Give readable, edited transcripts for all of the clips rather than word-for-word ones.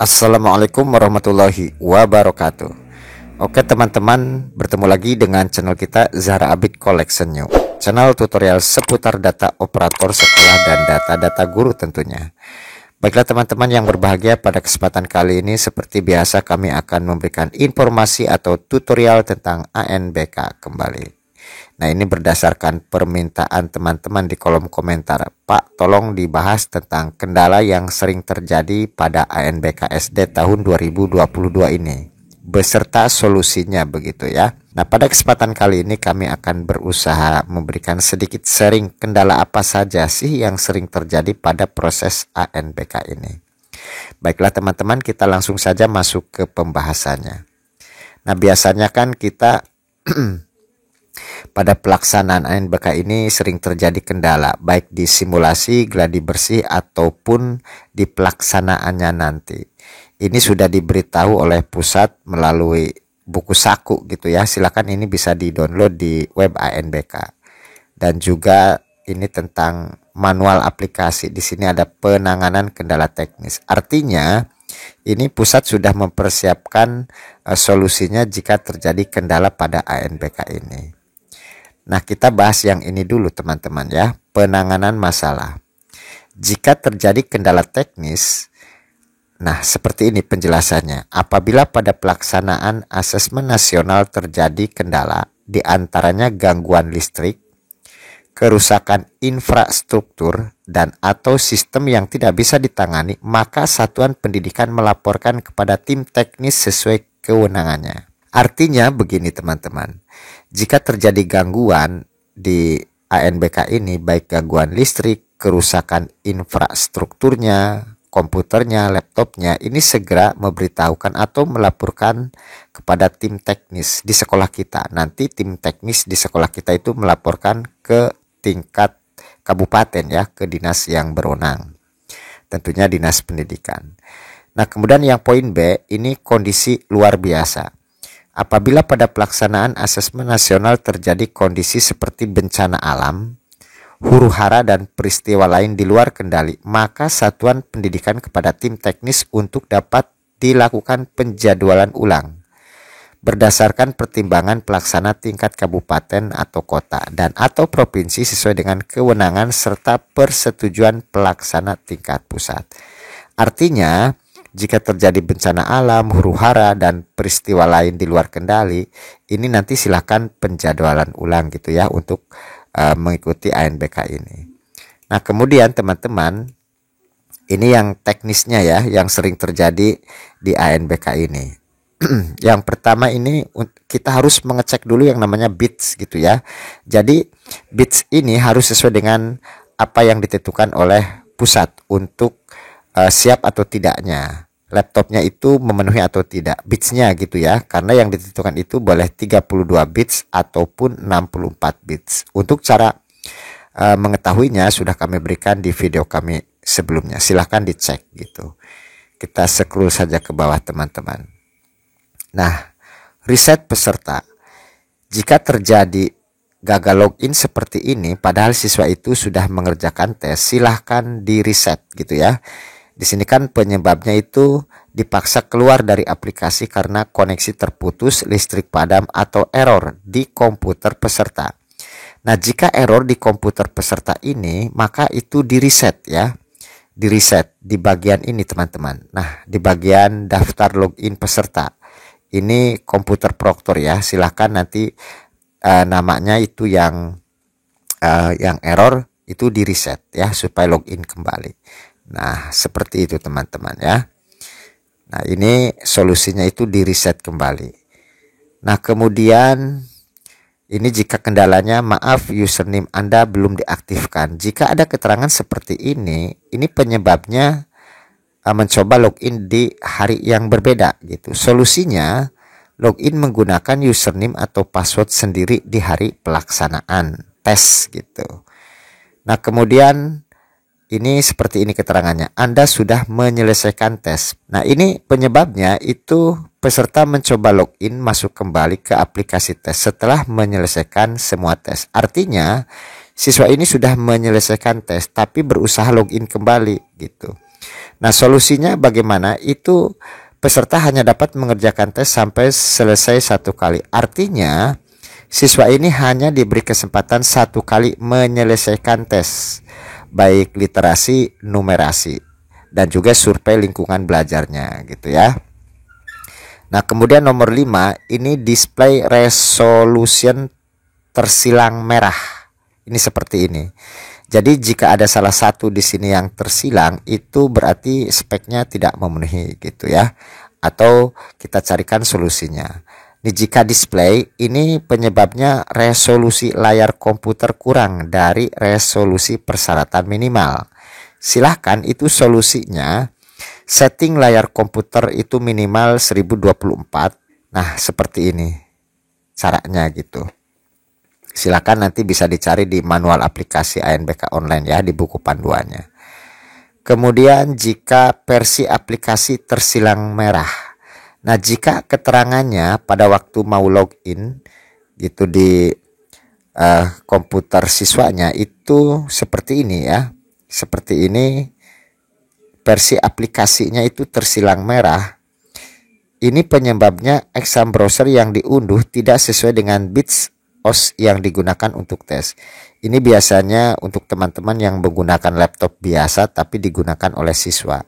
Assalamualaikum warahmatullahi wabarakatuh. Oke teman-teman, bertemu lagi dengan channel kita Zahra Abid Collection New, channel tutorial seputar data operator sekolah dan data-data guru tentunya. Baiklah teman-teman yang berbahagia, pada kesempatan kali ini seperti biasa kami akan memberikan informasi atau tutorial tentang ANBK kembali. Nah, ini berdasarkan permintaan teman-teman di kolom komentar. Pak, tolong dibahas tentang kendala yang sering terjadi pada ANBK SD tahun 2022 ini, beserta solusinya begitu ya. Nah, pada kesempatan kali ini kami akan berusaha memberikan sedikit sharing kendala apa saja sih yang sering terjadi pada proses ANBK ini. Baiklah teman-teman, kita langsung saja masuk ke pembahasannya. Nah, biasanya kan kita pada pelaksanaan ANBK ini sering terjadi kendala, baik di simulasi, gladi bersih, ataupun di pelaksanaannya nanti. Ini sudah diberitahu oleh pusat melalui buku saku gitu ya. Silakan, ini bisa di-download di web ANBK. Dan juga ini tentang manual aplikasi. Di sini ada penanganan kendala teknis. Artinya ini pusat sudah mempersiapkan solusinya jika terjadi kendala pada ANBK ini. Nah, kita bahas yang ini dulu teman-teman ya, penanganan masalah. Jika terjadi kendala teknis, nah seperti ini penjelasannya. Apabila pada pelaksanaan asesmen nasional terjadi kendala, diantaranya gangguan listrik, kerusakan infrastruktur, dan atau sistem yang tidak bisa ditangani, maka satuan pendidikan melaporkan kepada tim teknis sesuai kewenangannya. Artinya begini teman-teman, jika terjadi gangguan di ANBK ini, baik gangguan listrik, kerusakan infrastrukturnya, komputernya, laptopnya, ini segera memberitahukan atau melaporkan kepada tim teknis di sekolah kita. Nanti tim teknis di sekolah kita itu melaporkan ke tingkat kabupaten ya, ke dinas yang berwenang, tentunya dinas pendidikan. Nah, kemudian yang poin B, ini kondisi luar biasa. Apabila pada pelaksanaan asesmen nasional terjadi kondisi seperti bencana alam, huru-hara, dan peristiwa lain di luar kendali, maka satuan pendidikan kepada tim teknis untuk dapat dilakukan penjadwalan ulang berdasarkan pertimbangan pelaksana tingkat kabupaten atau kota dan atau provinsi sesuai dengan kewenangan serta persetujuan pelaksana tingkat pusat. Artinya, jika terjadi bencana alam, huru-hara, dan peristiwa lain di luar kendali, ini nanti silakan penjadwalan ulang gitu ya untuk mengikuti ANBK ini. Nah, kemudian teman-teman, ini yang teknisnya ya, yang sering terjadi di ANBK ini. Yang pertama ini kita harus mengecek dulu yang namanya bits gitu ya. Jadi bits ini harus sesuai dengan apa yang ditentukan oleh pusat untuk siap atau tidaknya laptopnya itu memenuhi atau tidak bitsnya gitu ya, karena yang ditentukan itu boleh 32 bits ataupun 64 bits. Untuk cara mengetahuinya sudah kami berikan di video kami sebelumnya, silahkan dicek gitu. Kita scroll saja ke bawah teman-teman. Nah, riset peserta, jika terjadi gagal login seperti ini padahal siswa itu sudah mengerjakan tes, silahkan di reset gitu ya. Di sini kan penyebabnya itu dipaksa keluar dari aplikasi karena koneksi terputus, listrik padam, atau error di komputer peserta. Nah, jika error di komputer peserta ini, maka itu di reset ya. Di reset di bagian ini teman-teman. Nah, di bagian daftar login peserta. Ini komputer proktor ya. Silahkan nanti namanya itu yang error itu di reset ya supaya login kembali. Nah, seperti itu teman-teman ya. Nah, ini solusinya itu di reset kembali. Nah, kemudian ini jika kendalanya, maaf username Anda belum diaktifkan. Jika ada keterangan seperti ini penyebabnya mencoba login di hari yang berbeda gitu. Solusinya login menggunakan username atau password sendiri di hari pelaksanaan tes gitu. Nah, kemudian ini seperti ini keterangannya, Anda sudah menyelesaikan tes. Nah, ini penyebabnya itu peserta mencoba login masuk kembali ke aplikasi tes setelah menyelesaikan semua tes. Artinya siswa ini sudah menyelesaikan tes tapi berusaha login kembali gitu. Nah, solusinya bagaimana? Itu peserta hanya dapat mengerjakan tes sampai selesai 1 kali. Artinya, siswa ini hanya diberi kesempatan 1 kali menyelesaikan tes, baik literasi, numerasi, dan juga survei lingkungan belajarnya gitu ya. Nah, kemudian nomor 5 ini display resolution tersilang merah. Ini seperti ini. Jadi jika ada salah satu di sini yang tersilang, itu berarti speknya tidak memenuhi gitu ya. Atau kita carikan solusinya. Ini jika display, ini penyebabnya resolusi layar komputer kurang dari resolusi persyaratan minimal. Silahkan itu solusinya. Setting layar komputer itu minimal 1024. Nah, seperti ini caranya gitu. Silakan nanti bisa dicari di manual aplikasi ANBK online ya, di buku panduannya. Kemudian jika versi aplikasi tersilang merah. Nah, jika keterangannya pada waktu mau login gitu di komputer siswanya itu seperti ini ya. Seperti ini, versi aplikasinya itu tersilang merah. Ini penyebabnya exam browser yang diunduh tidak sesuai dengan bits OS yang digunakan untuk tes. Ini biasanya untuk teman-teman yang menggunakan laptop biasa tapi digunakan oleh siswa.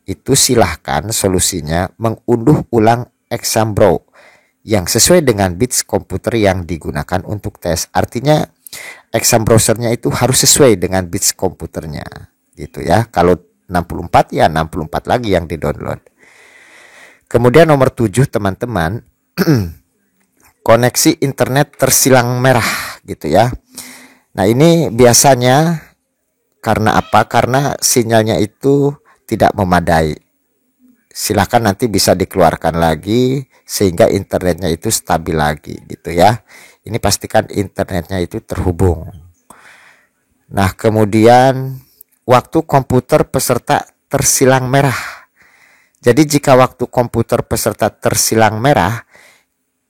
Itu silahkan solusinya mengunduh ulang exam brow yang sesuai dengan bits komputer yang digunakan untuk tes. Artinya exam browsernya itu harus sesuai dengan bits komputernya gitu ya. Kalau 64 ya 64 lagi yang di-download. Kemudian nomor 7 teman-teman, koneksi internet tersilang merah gitu ya. Nah, ini biasanya karena apa? Karena sinyalnya itu tidak memadai. Silahkan nanti bisa dikeluarkan lagi sehingga internetnya itu stabil lagi gitu ya. Ini pastikan internetnya itu terhubung. Nah, kemudian waktu komputer peserta tersilang merah. Jadi jika waktu komputer peserta tersilang merah,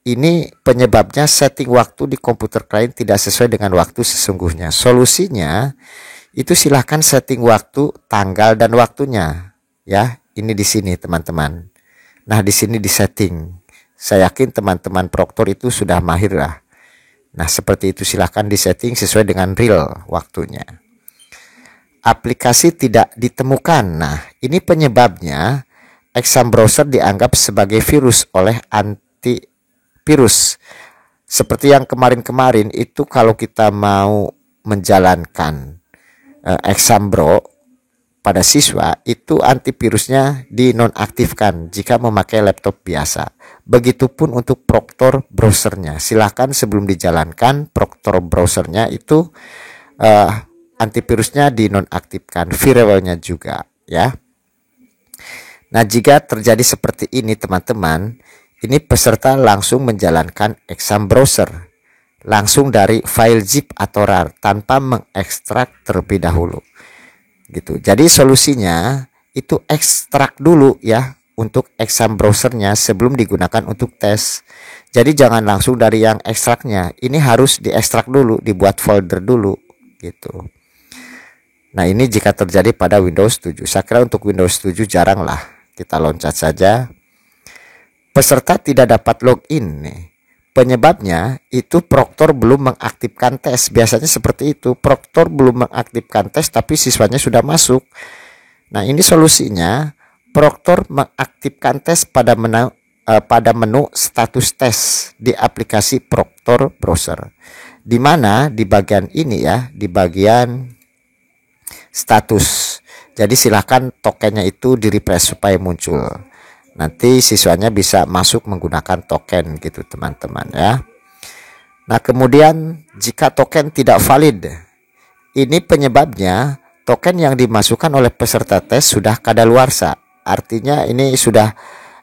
ini penyebabnya setting waktu di komputer klien tidak sesuai dengan waktu sesungguhnya. Solusinya itu silahkan setting waktu, tanggal dan waktunya ya. Ini di sini teman-teman. Nah, di sini di setting. Saya yakin teman-teman proktor itu sudah mahir lah. Nah, seperti itu silahkan di setting sesuai dengan real waktunya. Aplikasi tidak ditemukan. Nah, ini penyebabnya exam browser dianggap sebagai virus oleh antivirus. Seperti yang kemarin-kemarin itu kalau kita mau menjalankan exam brow pada siswa itu antivirusnya dinonaktifkan jika memakai laptop biasa. Begitupun untuk proktor browsernya. Silahkan sebelum dijalankan proktor browsernya itu antivirusnya dinonaktifkan, firewallnya juga ya. Nah, jika terjadi seperti ini teman-teman, ini peserta langsung menjalankan exam browser langsung dari file zip atau RAR tanpa mengekstrak terlebih dahulu. Gitu. Jadi solusinya itu ekstrak dulu ya untuk exam browsernya sebelum digunakan untuk tes. Jadi jangan langsung dari yang ekstraknya. Ini harus diekstrak dulu, dibuat folder dulu gitu. Nah, ini jika terjadi pada Windows 7. Saya kira untuk Windows 7 jarang lah. Kita loncat saja. Peserta tidak dapat login nih. Penyebabnya itu proktor belum mengaktifkan tes. Biasanya seperti itu. Proktor belum mengaktifkan tes tapi siswanya sudah masuk. Nah, ini solusinya. Proktor mengaktifkan tes pada menu status tes di aplikasi Proktor Browser. Di mana di bagian ini ya, di bagian status. Jadi silakan tokennya itu di refresh supaya muncul. Nanti siswanya bisa masuk menggunakan token gitu teman-teman ya. Nah, kemudian jika token tidak valid, ini penyebabnya token yang dimasukkan oleh peserta tes sudah kadaluarsa. Artinya ini sudah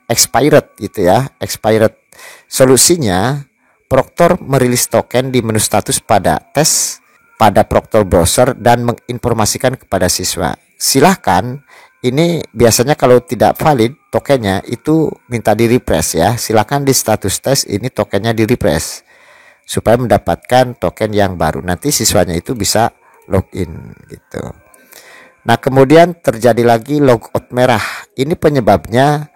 expired gitu ya, expired. Solusinya proktor merilis token di menu status pada tes pada proktor browser dan menginformasikan kepada siswa. Silahkan, ini biasanya kalau tidak valid tokennya itu minta di refresh ya. Silahkan di status tes ini tokennya di refresh supaya mendapatkan token yang baru. Nanti siswanya itu bisa login gitu. Nah, kemudian terjadi lagi logout merah. Ini penyebabnya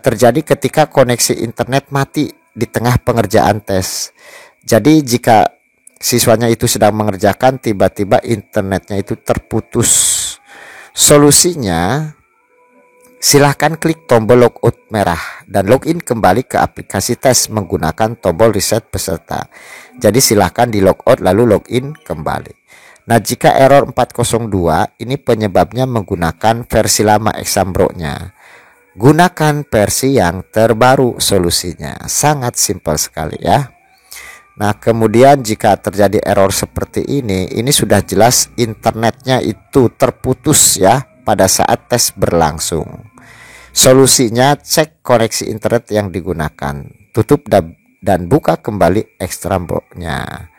terjadi ketika koneksi internet mati di tengah pengerjaan tes. Jadi jika siswanya itu sedang mengerjakan, tiba-tiba internetnya itu terputus. Solusinya, silahkan klik tombol logout merah dan login kembali ke aplikasi tes menggunakan tombol reset peserta. Jadi silahkan di logout lalu login kembali. Nah, jika error 402, ini penyebabnya menggunakan versi lama Exambro-nya. Gunakan versi yang terbaru solusinya. Sangat simpel sekali ya. Nah, kemudian jika terjadi error seperti ini sudah jelas internetnya itu terputus ya pada saat tes berlangsung. Solusinya, cek koneksi internet yang digunakan. Tutup dan buka kembali Exambro-nya.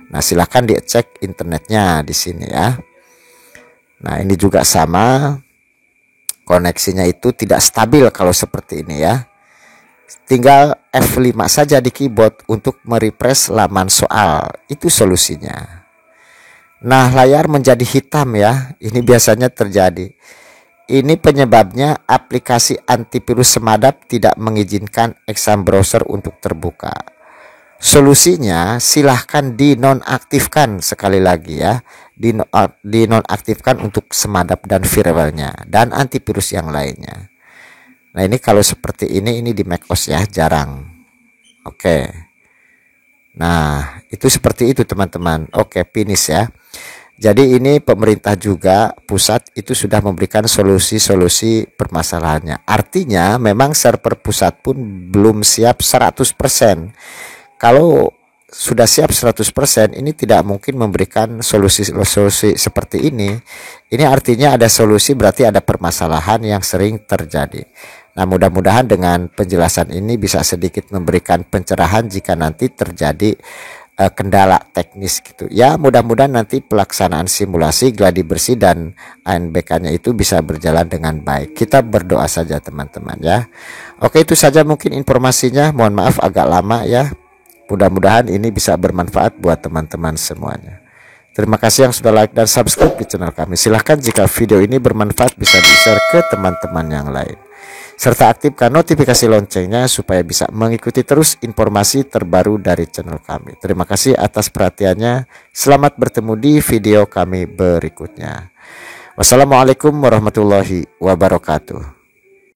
Nah, silahkan dicek internetnya di sini ya. Nah, ini juga sama. Koneksinya itu tidak stabil kalau seperti ini ya. Tinggal F5 saja di keyboard untuk merefresh laman soal. Itu solusinya. Nah, layar menjadi hitam ya. Ini biasanya terjadi. Ini penyebabnya aplikasi antivirus semadap tidak mengizinkan Exam browser untuk terbuka. Solusinya, silahkan dinonaktifkan sekali lagi ya. Dinonaktifkan untuk semadap dan firewallnya dan antivirus yang lainnya. Nah, ini kalau seperti ini di macOS ya, jarang. Oke. Nah, itu seperti itu teman-teman. Oke, finish ya. Jadi ini pemerintah juga pusat itu sudah memberikan solusi-solusi permasalahannya. Artinya memang server pusat pun belum siap 100%. Kalau sudah siap 100%, ini tidak mungkin memberikan solusi seperti ini. Ini artinya ada solusi, berarti ada permasalahan yang sering terjadi. Nah, mudah-mudahan dengan penjelasan ini bisa sedikit memberikan pencerahan jika nanti terjadi kendala teknis gitu. Ya, mudah-mudahan nanti pelaksanaan simulasi gladi bersih dan ANBK-nya itu bisa berjalan dengan baik. Kita berdoa saja teman-teman ya. Oke, itu saja mungkin informasinya. Mohon maaf agak lama ya. Mudah-mudahan ini bisa bermanfaat buat teman-teman semuanya. Terima kasih yang sudah like dan subscribe di channel kami. Silahkan jika video ini bermanfaat bisa di-share ke teman-teman yang lain. Serta aktifkan notifikasi loncengnya supaya bisa mengikuti terus informasi terbaru dari channel kami. Terima kasih atas perhatiannya. Selamat bertemu di video kami berikutnya. Wassalamualaikum warahmatullahi wabarakatuh.